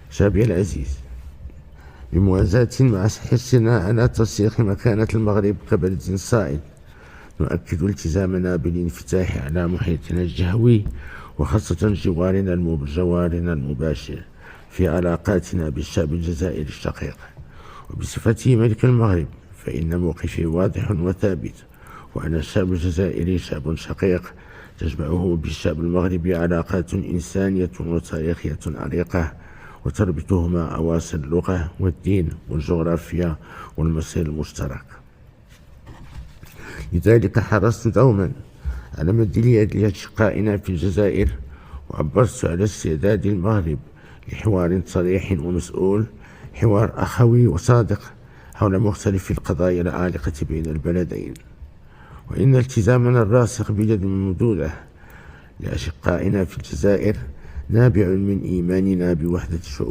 شعبي العزيز، بموازاة مع حرصنا على ترسيخ مكانة المغرب كبلد صاعد، نؤكد التزامنا بالانفتاح على محيطنا الجهوي وخاصة جوارنا المباشر في علاقاتنا بالشعب الجزائري الشقيق. وبصفتي ملك المغرب فإن موقفي واضح وثابت، وأن الشعب الجزائري شعب شقيق تجمعه بالشعب المغربي علاقات إنسانية وتاريخية عريقة، وتربطهما أواصر اللغة والدين والجغرافيا والمصير المشترك. لذلك حرصت دوما على مد اليد لأشقائنا في الجزائر، وعبرت على استعداد المغرب لحوار صريح ومسؤول، حوار أخوي وصادق حول مختلف القضايا العالقة بين البلدين. وإن التزامنا الراسخ بيد ممدودة لأشقائنا في الجزائر نابع من إيماننا بوحدة شعوب